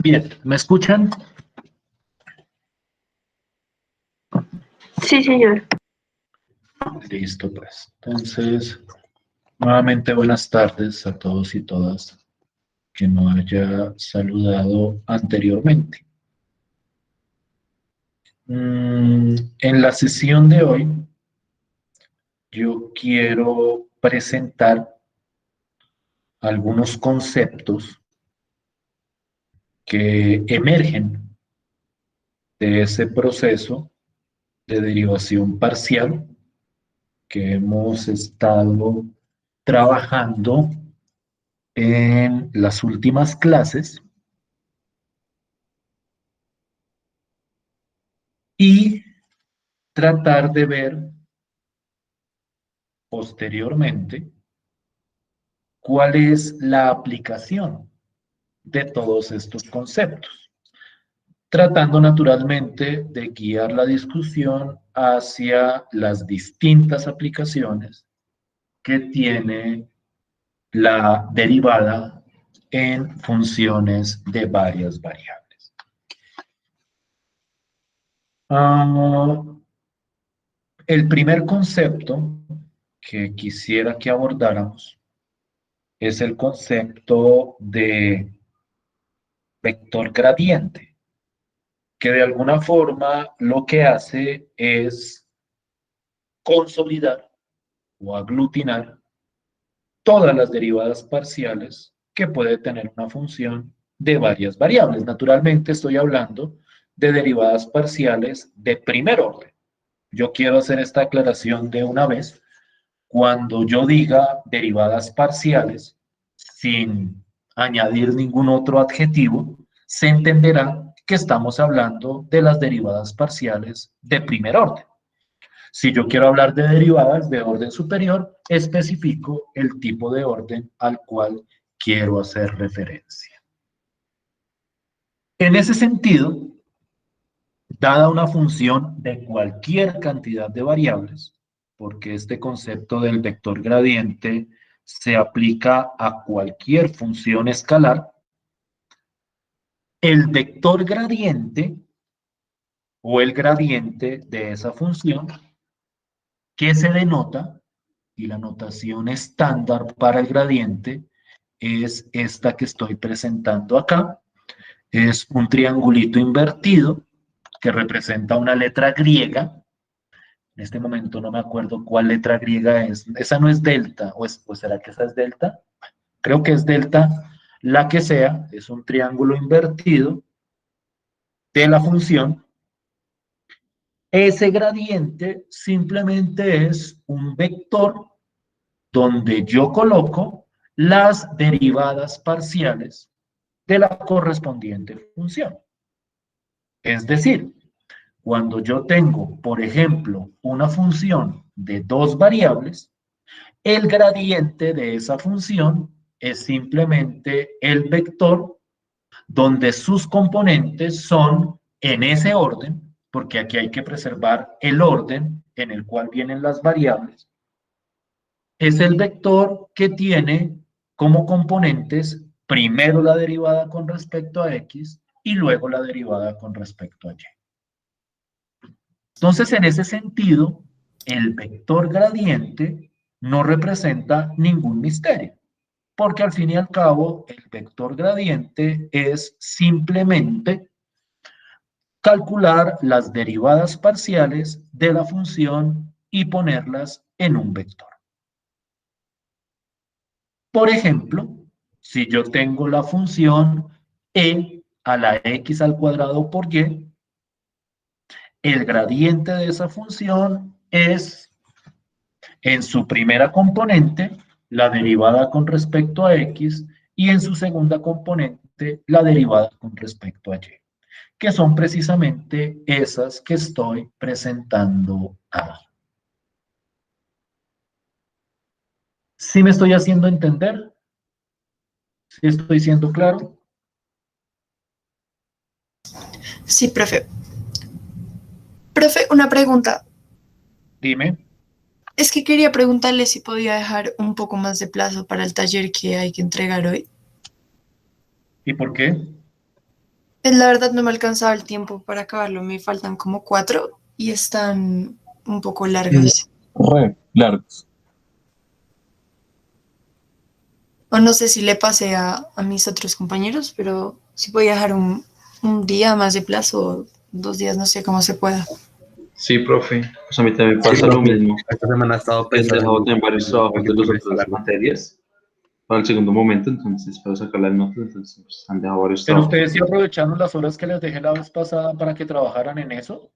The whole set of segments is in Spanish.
Bien, ¿me escuchan? Sí, señor. Listo, pues. Entonces, nuevamente buenas tardes a todos y todas que no haya saludado anteriormente. En la sesión de hoy, yo quiero presentar algunos conceptos que emergen de ese proceso de derivación parcial que hemos estado trabajando en las últimas clases y tratar de ver posteriormente cuál es la aplicación de todos estos conceptos, tratando naturalmente de guiar la discusión hacia las distintas aplicaciones que tiene la derivada en funciones de varias variables. El primer concepto que quisiera que abordáramos es el concepto de vector gradiente, que de alguna forma lo que hace es consolidar o aglutinar todas las derivadas parciales que puede tener una función de varias variables. Naturalmente estoy hablando de derivadas parciales de primer orden. Yo quiero hacer esta aclaración de una vez. Cuando yo diga derivadas parciales, sin añadir ningún otro adjetivo, se entenderá que estamos hablando de las derivadas parciales de primer orden. Si yo quiero hablar de derivadas de orden superior, especifico el tipo de orden al cual quiero hacer referencia. En ese sentido, dada una función de cualquier cantidad de variables, porque este concepto del vector gradiente se aplica a cualquier función escalar, el vector gradiente o el gradiente de esa función que se denota, y la notación estándar para el gradiente es esta que estoy presentando acá, es un triangulito invertido que representa una letra griega. En este momento no me acuerdo cuál letra griega es. Esa no es delta, o será que esa es delta. Creo que es delta, la que sea, es un triángulo invertido de la función. Ese gradiente simplemente es un vector donde yo coloco las derivadas parciales de la correspondiente función. Es decir, cuando yo tengo, por ejemplo, una función de dos variables, el gradiente de esa función es simplemente el vector donde sus componentes son en ese orden, porque aquí hay que preservar el orden en el cual vienen las variables. Es el vector que tiene como componentes primero la derivada con respecto a x y luego la derivada con respecto a y. Entonces, en ese sentido, el vector gradiente no representa ningún misterio, porque al fin y al cabo, el vector gradiente es simplemente calcular las derivadas parciales de la función y ponerlas en un vector. Por ejemplo, si yo tengo la función e a la x al cuadrado por y, el gradiente de esa función es en su primera componente la derivada con respecto a x y en su segunda componente la derivada con respecto a y, que son precisamente esas que estoy presentando ahí. ¿Sí me estoy haciendo entender? ¿Sí estoy siendo claro? Sí, profe. Profe, una pregunta. Dime. Es que quería preguntarle si podía dejar un poco más de plazo para el taller que hay que entregar hoy. ¿Y por qué? La verdad no me alcanzaba el tiempo para acabarlo, me faltan como 4 y están un poco largas. Re largos. O no sé si le pasé a mis otros compañeros, pero si podía dejar un día más de plazo, 2 días, no sé cómo se pueda. Sí, profe. Pues a mí también Sí, pasa lo profe, mismo. esta semana he estado He dejado pensando también varios trabajos en qué de las poner esta otras alarma. materias para el segundo momento, entonces para sacar las notas, entonces pues, han dejado varios Pero trabajos. ustedes sí aprovecharon las horas que les dejé la vez pasada para que trabajaran en eso,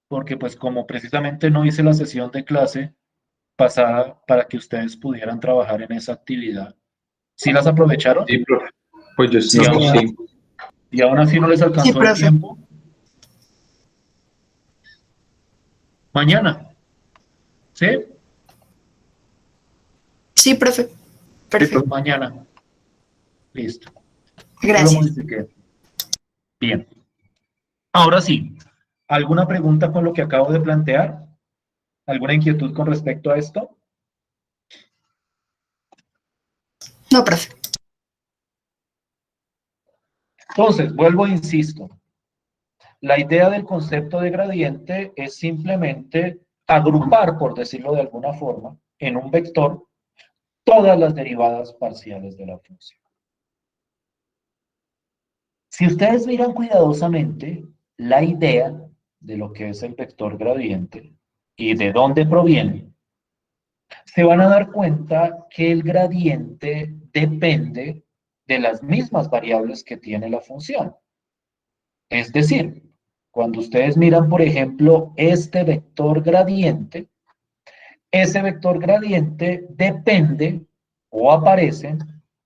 porque pues como precisamente no hice la sesión de clase pasada para que ustedes pudieran trabajar en esa actividad. ¿Sí las aprovecharon? Sí, profe. Pues yo Sí, Y sí, aún, señor. sí. y aún así no les Sí, alcanzó el profe. tiempo. Mañana, ¿sí? Sí, profe. Sí, profe. Perfecto. Mañana. Listo. Ya lo Gracias. modifiqué. Bien. Ahora sí, ¿alguna pregunta con lo que acabo de plantear? ¿Alguna inquietud con respecto a esto? No, profe. Entonces, vuelvo e insisto. La idea del concepto de gradiente es simplemente agrupar, por decirlo de alguna forma, en un vector todas las derivadas parciales de la función. Si ustedes miran cuidadosamente la idea de lo que es el vector gradiente y de dónde proviene, se van a dar cuenta que el gradiente depende de las mismas variables que tiene la función. Es decir, cuando ustedes miran, por ejemplo, este vector gradiente, ese vector gradiente depende o aparecen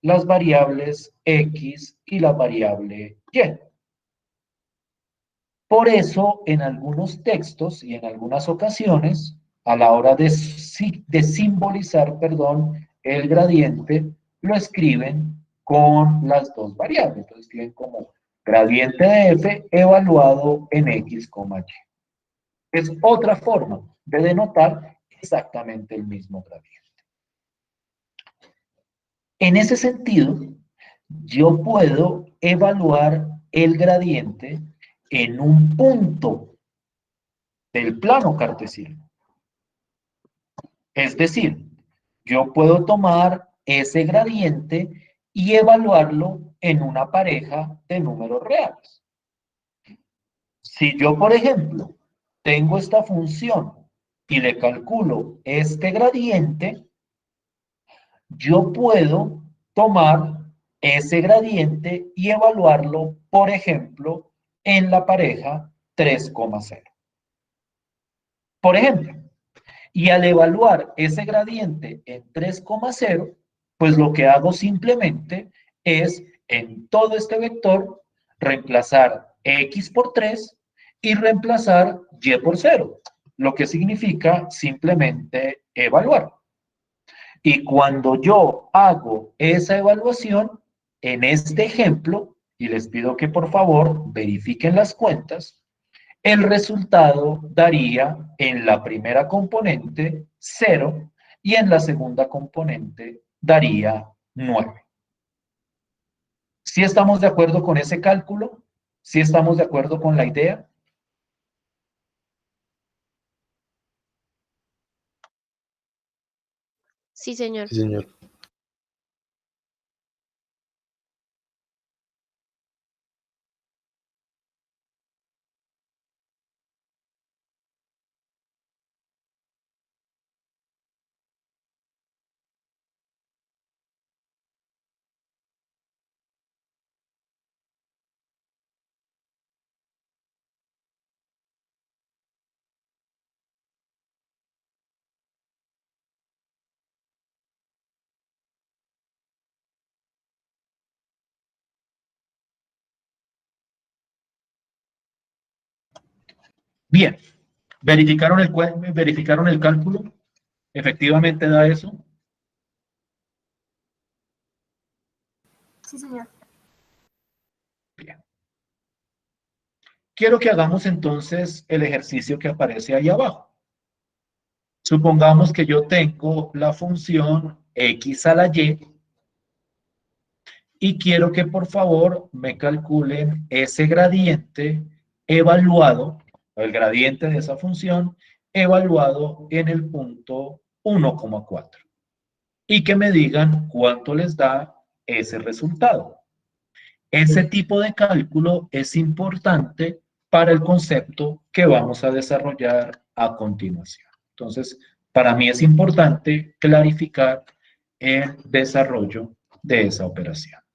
las variables x y la variable y. Por eso, en algunos textos y en algunas ocasiones, a la hora de simbolizar, perdón, el gradiente, lo escriben con las dos variables. Lo escriben como gradiente de f evaluado en x, y. Es otra forma de denotar exactamente el mismo gradiente. En ese sentido, yo puedo evaluar el gradiente en un punto del plano cartesiano. Es decir, yo puedo tomar ese gradiente y evaluarlo en una pareja de números reales. Si yo, por ejemplo, tengo esta función y le calculo este gradiente, yo puedo tomar ese gradiente y evaluarlo, por ejemplo, en la pareja 3,0. Por ejemplo, y al evaluar ese gradiente en 3,0, pues lo que hago simplemente es en todo este vector reemplazar x por 3 y reemplazar y por 0, lo que significa simplemente evaluar. Y cuando yo hago esa evaluación, en este ejemplo, y les pido que por favor verifiquen las cuentas, el resultado daría en la primera componente 0 y en la segunda componente daría 9. ¿Sí estamos de acuerdo con ese cálculo? ¿Sí estamos de acuerdo con la idea? Sí, señor. Sí, señor. Bien. ¿Verificaron el cálculo? ¿Efectivamente da eso? Sí, señor. Bien. Quiero que hagamos entonces el ejercicio que aparece ahí abajo. Supongamos que yo tengo la función x a la y y quiero que por favor me calculen ese gradiente evaluado, el gradiente de esa función evaluado en el punto 1,4 y que me digan cuánto les da ese resultado. Ese tipo de cálculo es importante para el concepto que vamos a desarrollar a continuación. Entonces, para mí es importante clarificar el desarrollo de esa operación.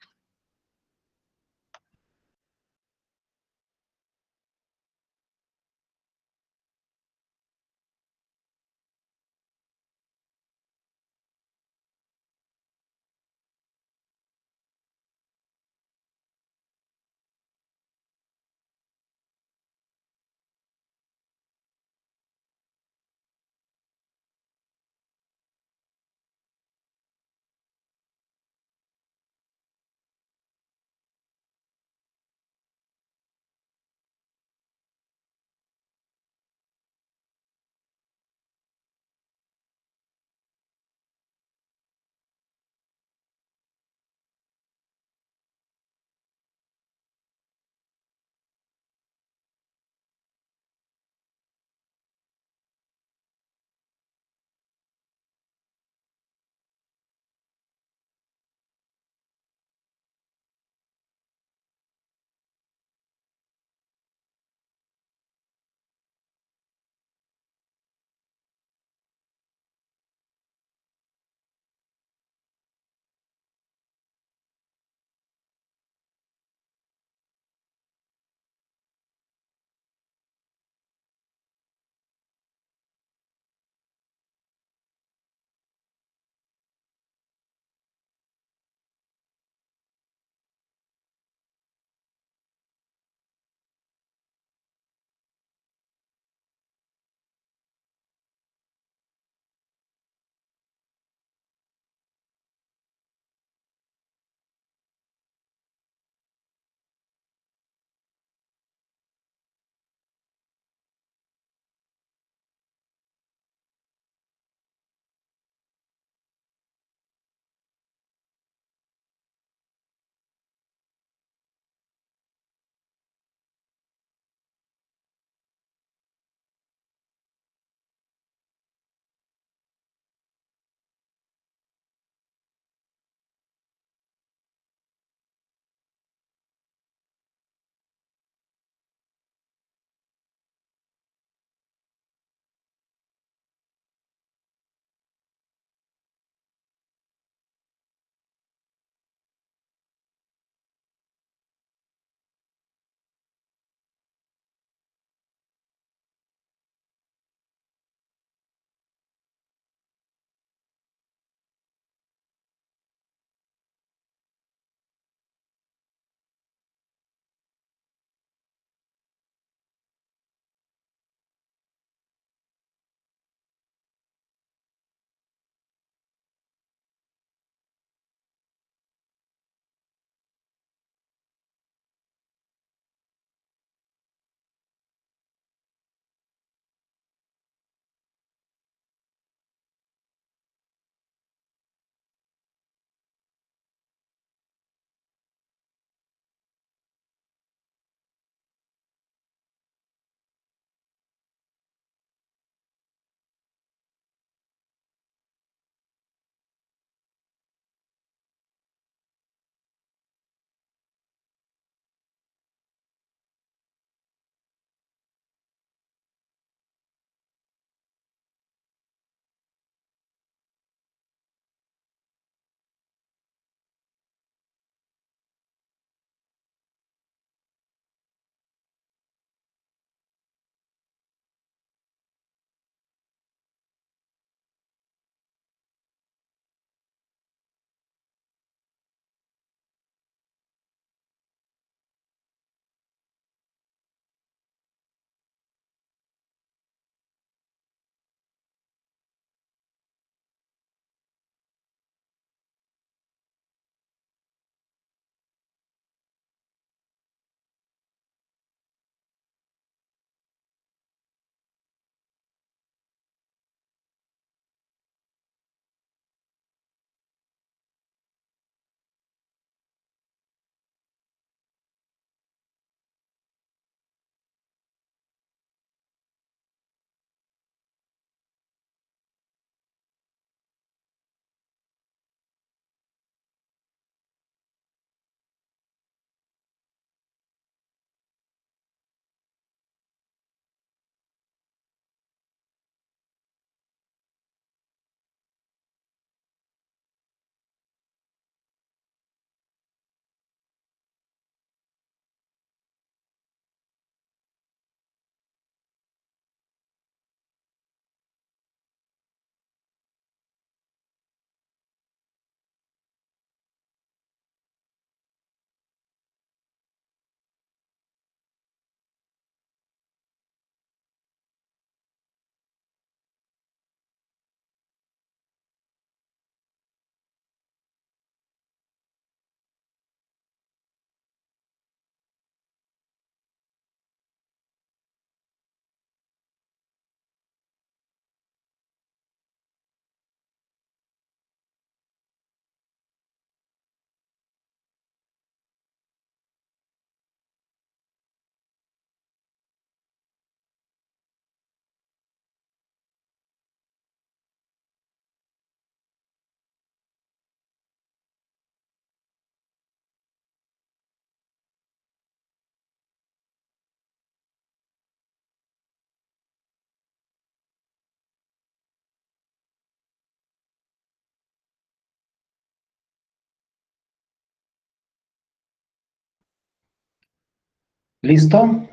¿Listo?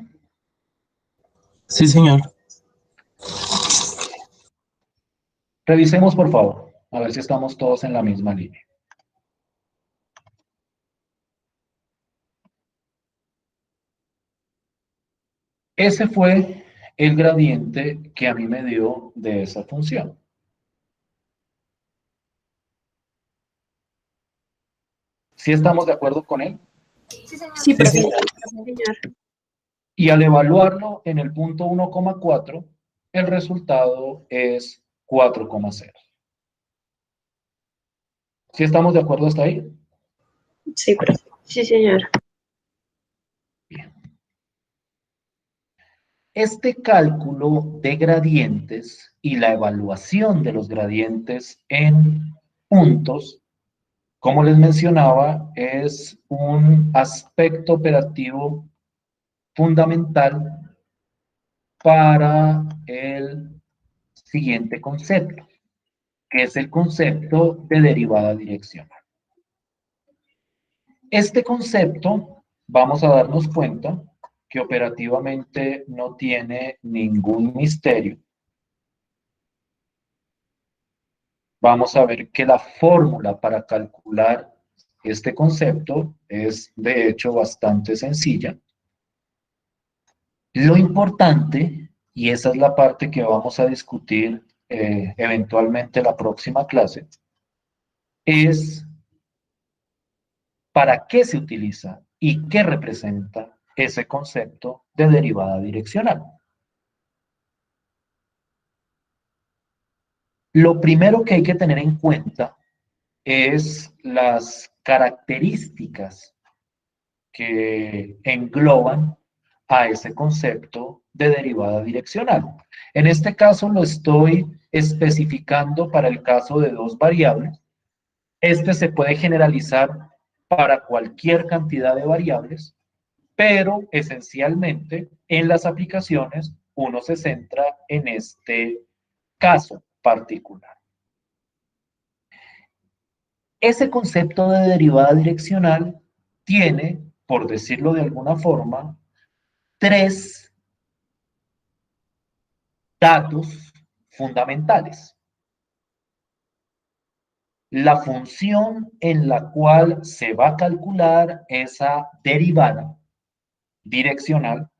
Sí, señor. Revisemos, por favor, a ver si estamos todos en la misma línea. Ese fue el gradiente que a mí me dio de esa función. ¿Sí estamos de acuerdo con él? Sí, Sí, profe. señor. Señor. Y al evaluarlo en el punto 1,4, el resultado es 4,0. ¿Sí estamos de acuerdo hasta ahí? Sí, profe. Sí, señor. Bien. Este cálculo de gradientes y la evaluación de los gradientes en puntos, como les mencionaba, es un aspecto operativo fundamental para el siguiente concepto, que es el concepto de derivada direccional. Este concepto, vamos a darnos cuenta que operativamente no tiene ningún misterio. Vamos a ver que la fórmula para calcular este concepto es, de hecho, bastante sencilla. Lo importante, y esa es la parte que vamos a discutir eventualmente la próxima clase, es para qué se utiliza y qué representa ese concepto de derivada direccional. Lo primero que hay que tener en cuenta es las características que engloban a ese concepto de derivada direccional. En este caso lo estoy especificando para el caso de dos variables. Este se puede generalizar para cualquier cantidad de variables, pero esencialmente en las aplicaciones uno se centra en este caso particular. Ese concepto de derivada direccional tiene, por decirlo de alguna forma, tres datos fundamentales. La función en la cual se va a calcular esa derivada direccional,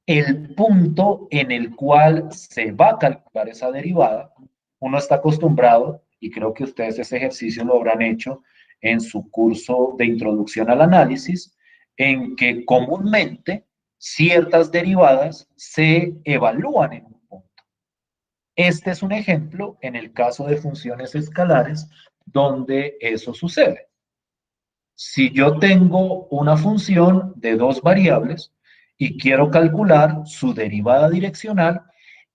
el punto en el cual se va a calcular esa derivada. Uno está acostumbrado, y creo que ustedes ese ejercicio lo habrán hecho en su curso de introducción al análisis, en que comúnmente ciertas derivadas se evalúan en un punto. Este es un ejemplo en el caso de funciones escalares donde eso sucede. Si yo tengo una función de dos variables y quiero calcular su derivada direccional,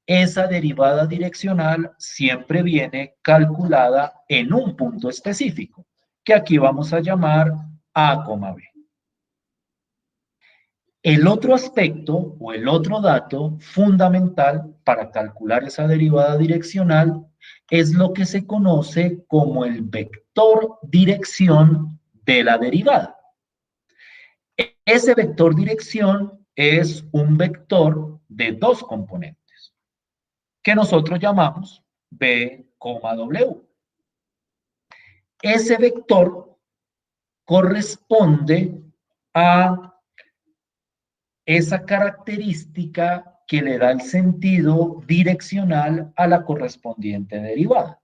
esa derivada direccional siempre viene calculada en un punto específico, que aquí vamos a llamar A, B. El otro aspecto o el otro dato fundamental para calcular esa derivada direccional es lo que se conoce como el vector dirección de la derivada. Ese vector dirección es un vector de dos componentes que nosotros llamamos B, W. Ese vector corresponde a esa característica que le da el sentido direccional a la correspondiente derivada.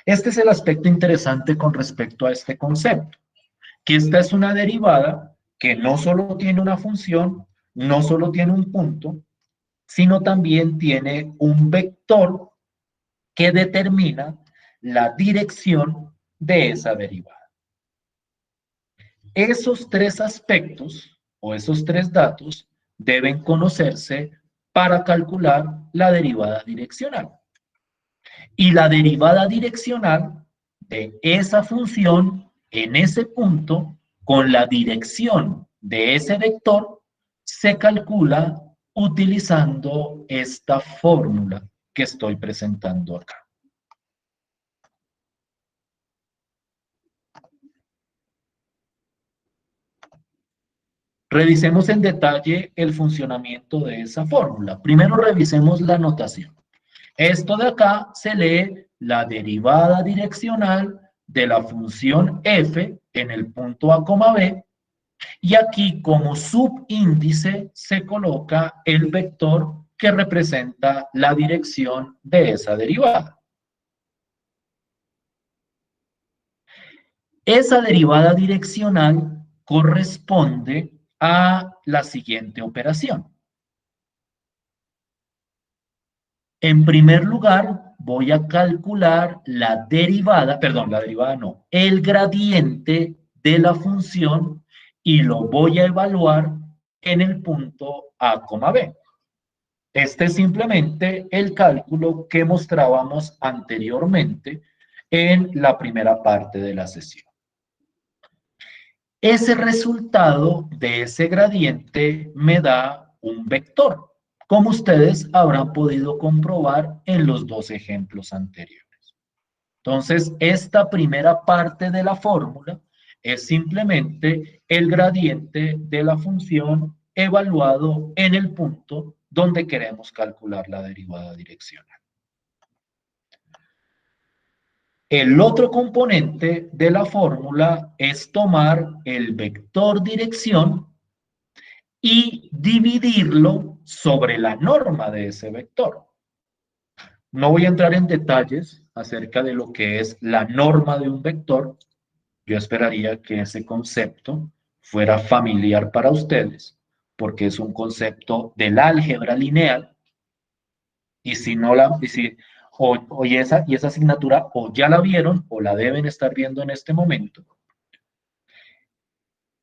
Este es el aspecto interesante con respecto a este concepto, que esta es una derivada que no solo tiene una función, no solo tiene un punto, sino también tiene un vector que determina la dirección de esa derivada. Esos tres aspectos o esos tres datos deben conocerse para calcular la derivada direccional. Y la derivada direccional de esa función en ese punto con la dirección de ese vector se calcula utilizando esta fórmula que estoy presentando acá. Revisemos en detalle el funcionamiento de esa fórmula. Primero revisemos la notación. Esto de acá se lee la derivada direccional de la función f en el punto A, B, y aquí como subíndice se coloca el vector que representa la dirección de esa derivada. Esa derivada direccional corresponde a la siguiente operación. En primer lugar, voy a calcular la derivada, perdón, la derivada no, el gradiente de la función y lo voy a evaluar en el punto A, B. Este es simplemente el cálculo que mostrábamos anteriormente en la primera parte de la sesión. Ese resultado de ese gradiente me da un vector, como ustedes habrán podido comprobar en los dos ejemplos anteriores. Entonces, esta primera parte de la fórmula es simplemente el gradiente de la función evaluado en el punto donde queremos calcular la derivada direccional. El otro componente de la fórmula es tomar el vector dirección y dividirlo sobre la norma de ese vector. No voy a entrar en detalles acerca de lo que es la norma de un vector. Yo esperaría que ese concepto fuera familiar para ustedes, porque es un concepto del álgebra lineal, y si no la, y esa asignatura o ya la vieron o la deben estar viendo en este momento.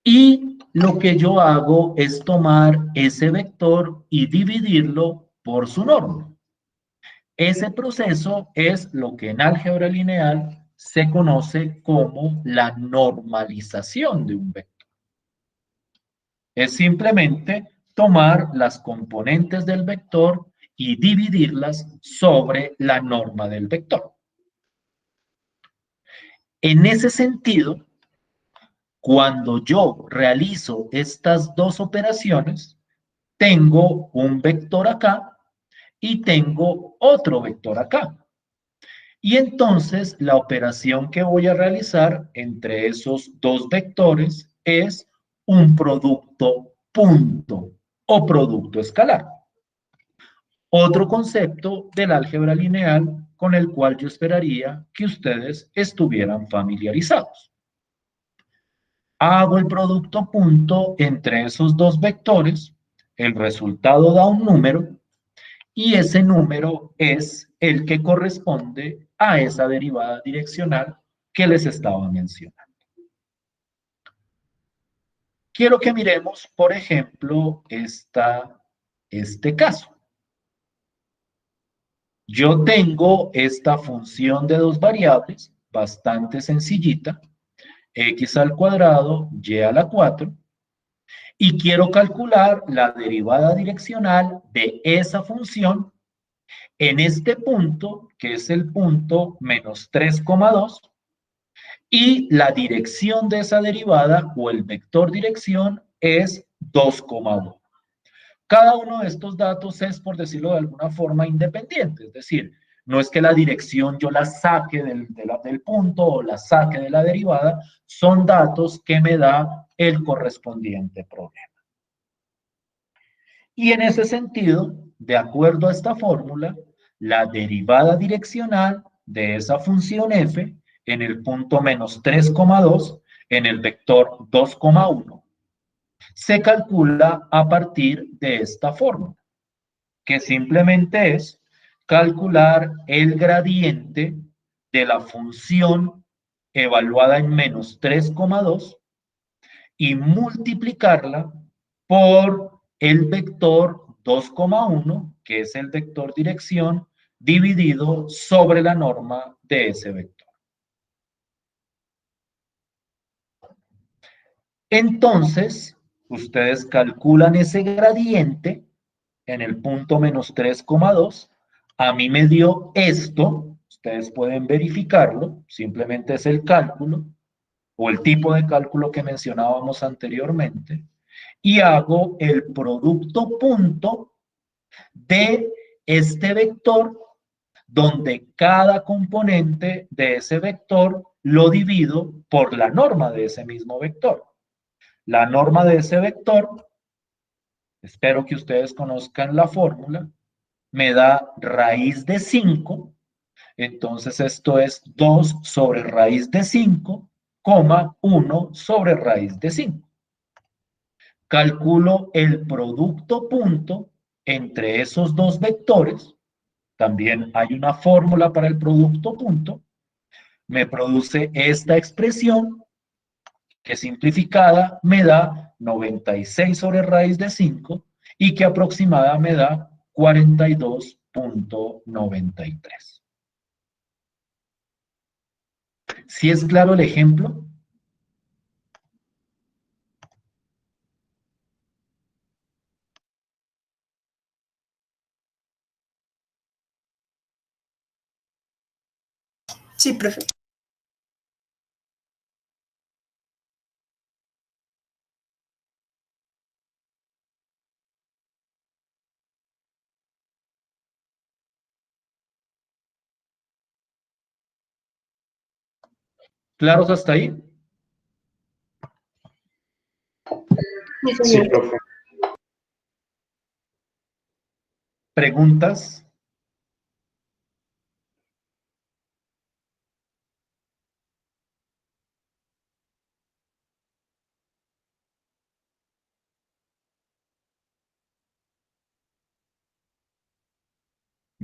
Y lo que yo hago es tomar ese vector y dividirlo por su norma. Ese proceso es lo que en álgebra lineal se conoce como la normalización de un vector. Es simplemente tomar las componentes del vector y dividirlas sobre la norma del vector. En ese sentido, cuando yo realizo estas dos operaciones, tengo un vector acá y tengo otro vector acá. Y entonces la operación que voy a realizar entre esos dos vectores es un producto punto o producto escalar. Otro concepto del álgebra lineal con el cual yo esperaría que ustedes estuvieran familiarizados. Hago el producto punto entre esos dos vectores, el resultado da un número y ese número es el que corresponde a esa derivada direccional que les estaba mencionando. Quiero que miremos, por ejemplo, este caso. Yo tengo esta función de dos variables, bastante sencillita, x al cuadrado, y a la 4, y quiero calcular la derivada direccional de esa función en este punto, que es el punto menos 3,2, y la dirección de esa derivada o el vector dirección es 2,1. Cada uno de estos datos es, por decirlo de alguna forma, independiente, es decir, no es que la dirección yo la saque del punto o la saque de la derivada, son datos que me da el correspondiente problema. Y en ese sentido, de acuerdo a esta fórmula, la derivada direccional de esa función f en el punto menos 3,2 en el vector 2,1 se calcula a partir de esta fórmula, que simplemente es calcular el gradiente de la función evaluada en menos 3,2 y multiplicarla por el vector 2,1, que es el vector dirección, dividido sobre la norma de ese vector. Entonces, ustedes calculan ese gradiente en el punto menos 3,2. A mí me dio esto, ustedes pueden verificarlo, simplemente es el cálculo o el tipo de cálculo que mencionábamos anteriormente. y hago el producto punto de este vector, donde cada componente de ese vector lo divido por la norma de ese mismo vector. La norma de ese vector, espero que ustedes conozcan la fórmula, me da raíz de 5. Entonces esto es 2 sobre raíz de 5, 1 sobre raíz de 5. Calculo el producto punto entre esos dos vectores. También hay una fórmula para el producto punto. Me produce esta expresión que simplificada me da 96 sobre raíz de 5 y que aproximada me da 42.93. ¿Sí es claro el ejemplo? Sí, profe. ¿Claros hasta ahí? Sí, Sí, señor. profe. ¿Preguntas?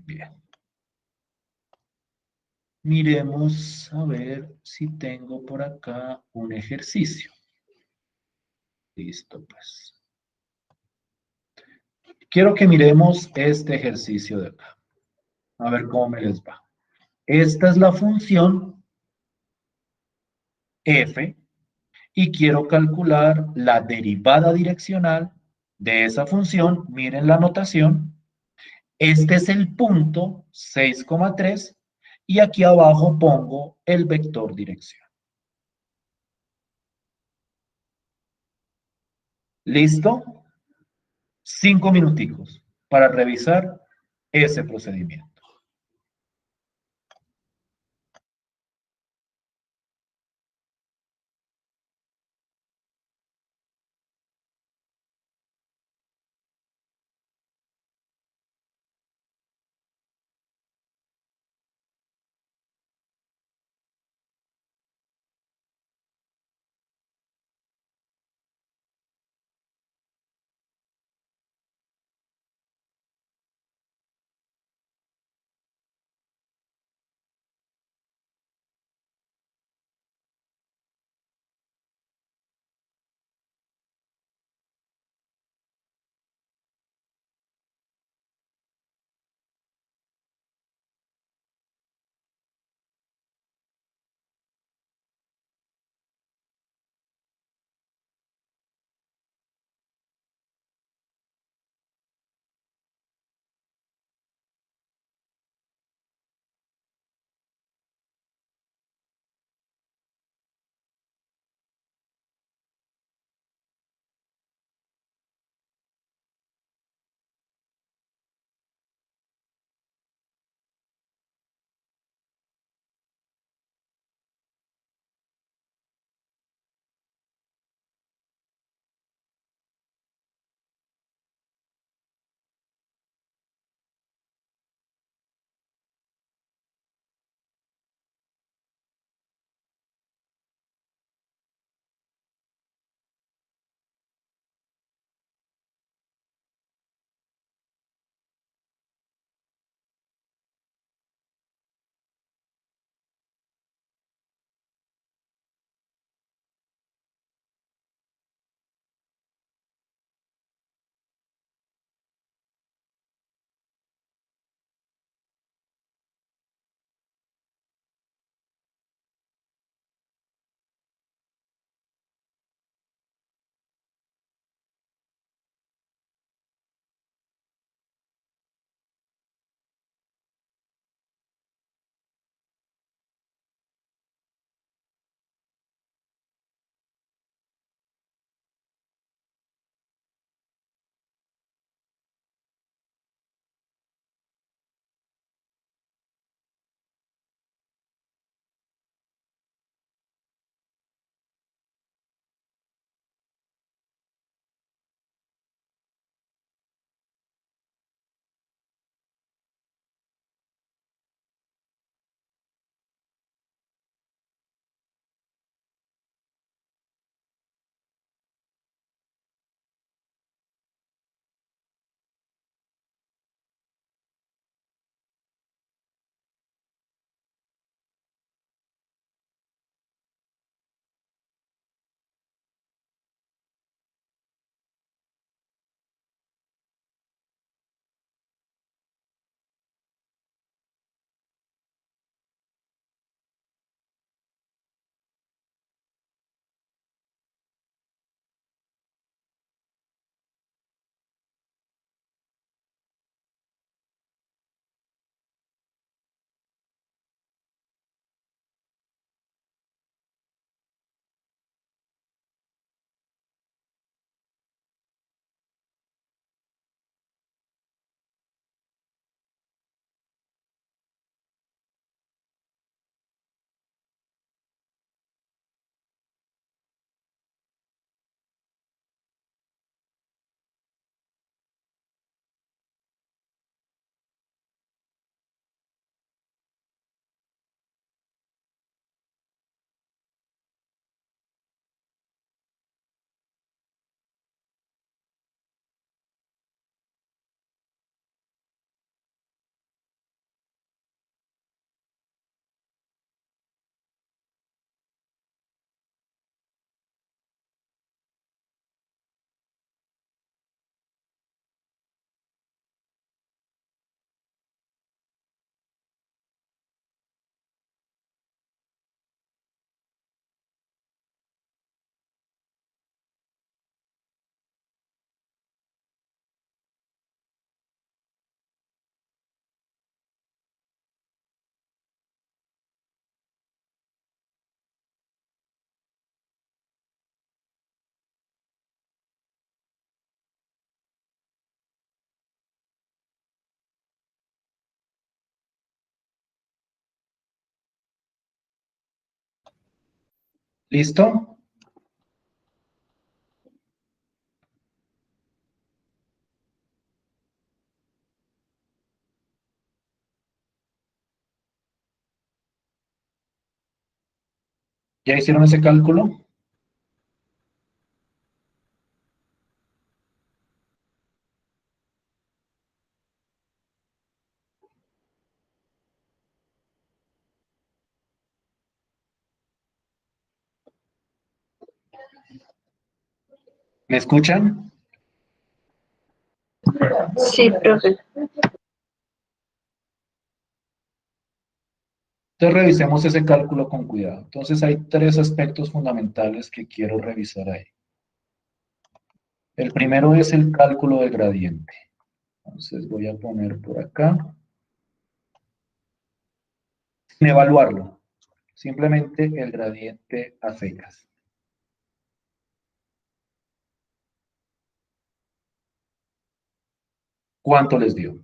Bien. Miremos a ver si tengo por acá un ejercicio. Listo, pues. Quiero que miremos este ejercicio de acá. A ver cómo me les va. Esta es la función f y quiero calcular la derivada direccional de esa función. Miren la notación. Este es el punto 6,3 y aquí abajo pongo el vector dirección. ¿Listo? 5 minuticos para revisar ese procedimiento. ¿Listo? ¿Ya hicieron ese cálculo? ¿Me escuchan? Sí, profe. Entonces revisemos ese cálculo con cuidado. Entonces hay tres aspectos fundamentales que quiero revisar ahí. El primero es el cálculo de gradiente. Entonces voy a poner por acá. Sin evaluarlo. Simplemente el gradiente a secas. ¿Cuánto les dio?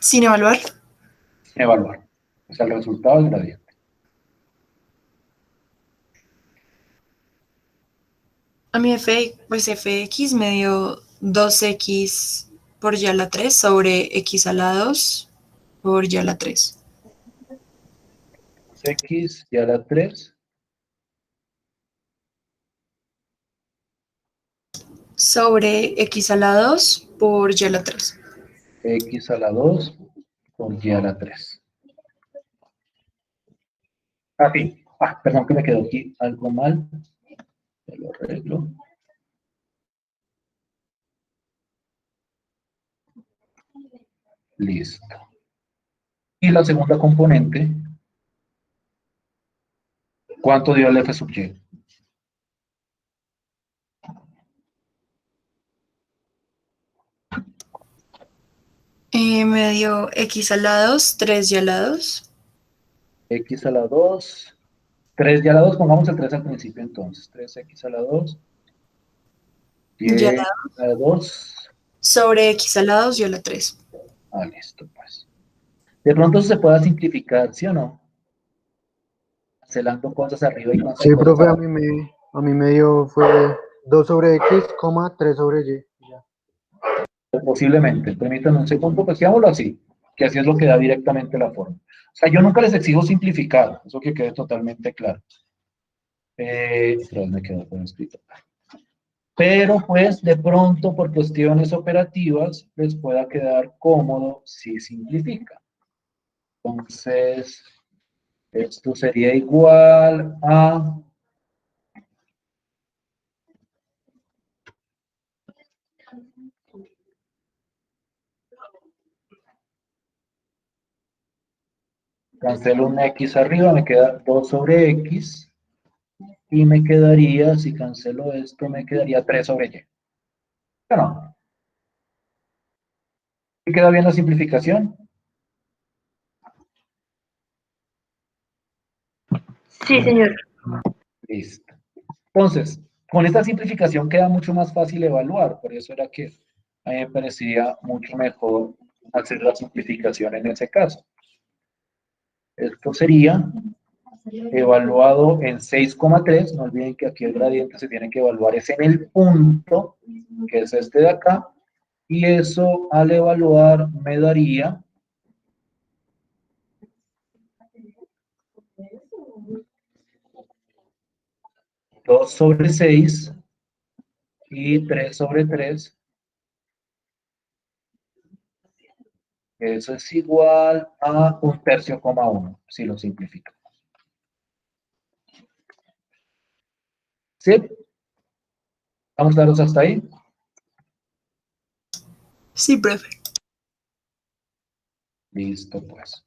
Sin evaluar. Sin evaluar. O sea, el resultado del gradiente. A mi pues fx me dio 2x por y a la 3 sobre x a la 2 por y a la 3. X y a la 3. Sobre x a la 2 por y a la 3. X a la 2 por y a la 3. Ah, sí. Ah, perdón que me quedó aquí algo mal. Ya lo arreglo. Listo. Y la segunda componente, ¿cuánto dio el F sub y? Me dio x a la 2, 3 y a la 2. X a la 2. 3 y a la 2, pongamos el 3 al principio entonces. 3x a la 2. Y a 10 la a la 2. sobre x a la 2 y a la 3. Ah, listo, pues. De pronto se pueda simplificar, ¿sí o no? Cancelando cosas arriba y Sí, cosas profe, abajo. a mí me dio fue 2 sobre X, 3 sobre Y. Ya. Posiblemente. Permítanme un segundo, pues hagámoslo así, que así es lo que da directamente la forma. O sea, yo nunca les exijo simplificar, eso que quede totalmente claro. Pero me quedó por escrito. Pero pues de pronto por cuestiones operativas les pueda quedar cómodo si simplifica. Entonces, esto sería igual a cancelo un X arriba, me queda 2 sobre X y me quedaría, si cancelo esto, me quedaría 3 sobre Y. Bueno, ¿sí queda bien la simplificación? Sí, señor. Listo. Entonces, con esta simplificación queda mucho más fácil evaluar, por eso era que a mí me parecía mucho mejor hacer la simplificación en ese caso. Esto sería evaluado en 6,3, no olviden que aquí el gradiente se tiene que evaluar es en el punto, que es este de acá, y eso al evaluar me daría 2 sobre 6 y 3 sobre 3. Eso es igual a 1/3,1, si lo simplifico. ¿Sí? ¿Estamos claros hasta ahí? Sí, profe. Listo, pues.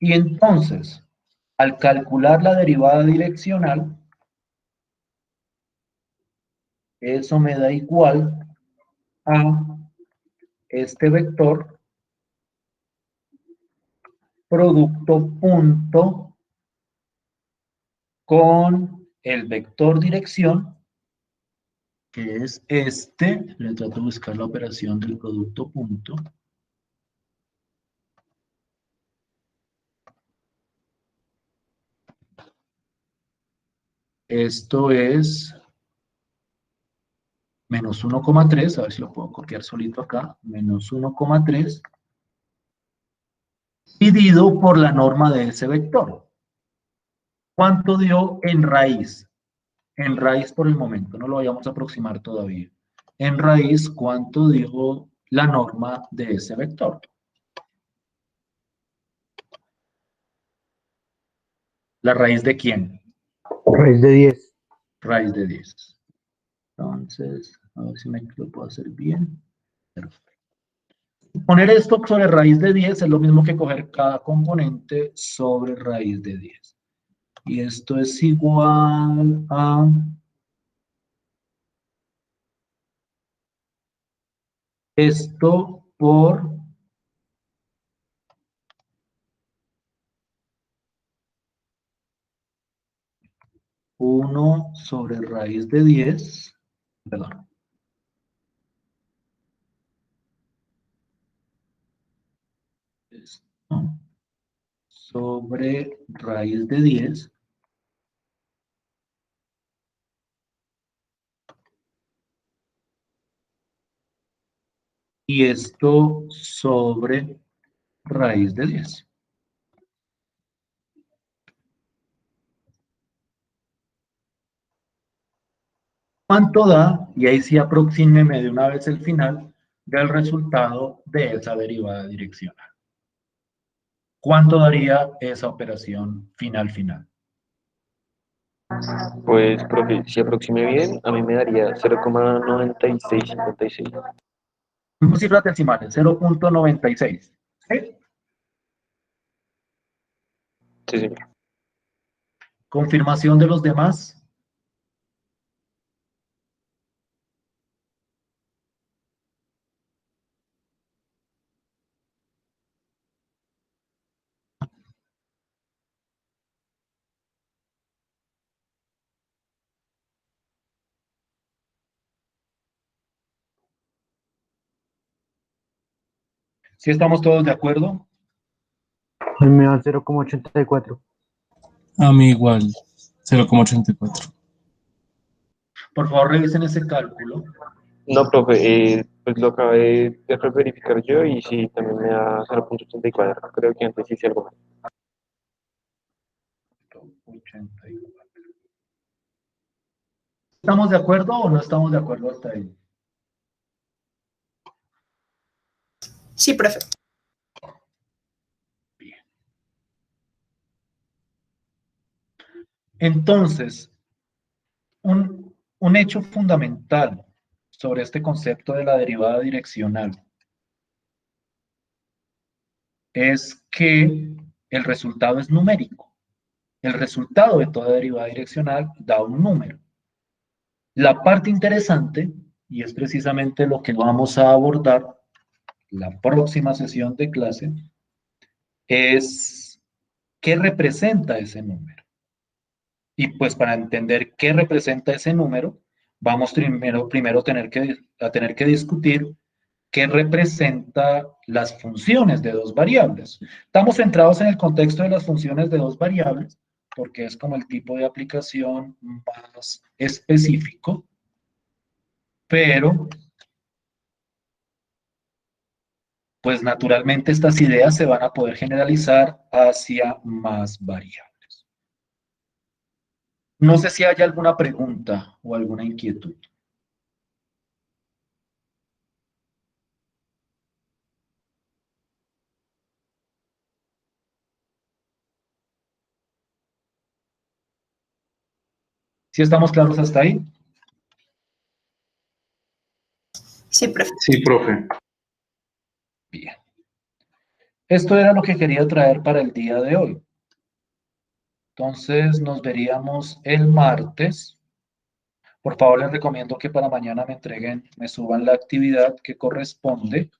Y entonces, al calcular la derivada direccional, eso me da igual a este vector producto punto con el vector dirección, que es este. Le trato de buscar la operación del producto punto. Esto es menos 1,3, a ver si lo puedo copiar solito acá, menos 1,3 dividido por la norma de ese vector. ¿Cuánto dio en raíz? En raíz por el momento, no lo vayamos a aproximar todavía. En raíz, ¿cuánto dio la norma de ese vector? ¿La raíz de quién? Raíz de 10. Raíz de 10. Entonces, a ver si me lo puedo hacer bien. Perfecto. Poner esto sobre raíz de 10 es lo mismo que coger cada componente sobre raíz de 10. Y esto es igual a esto por 1 sobre raíz de 10, perdón. Esto sobre raíz de 10 y esto sobre raíz de 10. ¿Cuánto da? Y ahí sí aproxímeme de una vez el final del resultado de esa derivada direccional. ¿Cuánto daría esa operación final? Pues, profe, si aproximé bien, a mí me daría 0,9656. Cinco cifras decimales, 0,96. ¿Sí? Sí, señor. Confirmación de los demás. ¿Sí estamos todos de acuerdo? A mí me da 0,84. A mí igual, 0,84. Por favor, revisen ese cálculo. No, profe, pues lo acabé de verificar yo y sí, también me da 0,84. Creo que antes hice algo mal. 84. ¿Estamos de acuerdo o no estamos de acuerdo hasta ahí? Sí, profe. Bien. Entonces, un hecho fundamental sobre este concepto de la derivada direccional es que el resultado es numérico. El resultado de toda derivada direccional da un número. La parte interesante, y es precisamente lo que vamos a abordar la próxima sesión de clase, es qué representa ese número. Y pues para entender qué representa ese número, vamos primero a tener que discutir qué representa las funciones de dos variables. Estamos centrados en el contexto de las funciones de dos variables, porque es como el tipo de aplicación más específico, pero pues naturalmente estas ideas se van a poder generalizar hacia más variables. No sé si hay alguna pregunta o alguna inquietud. ¿Sí estamos claros hasta ahí? Sí, profe. Sí, profe. Bien. Esto era lo que quería traer para el día de hoy. Entonces nos veríamos el martes. Por favor, les recomiendo que para mañana me suban la actividad que corresponde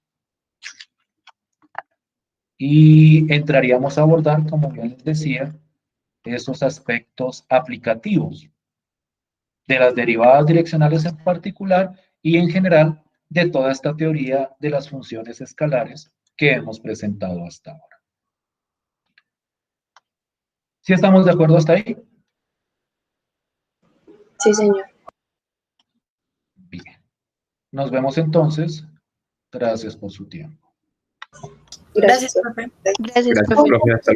y entraríamos a abordar, como bien les decía, esos aspectos aplicativos de las derivadas direccionales en particular y en general de toda esta teoría de las funciones escalares que hemos presentado hasta ahora. ¿Sí estamos de acuerdo hasta ahí? Sí, señor. Bien. Nos vemos entonces. Gracias por su tiempo. Gracias, profe. Gracias, Gracias, profe. profe. Hasta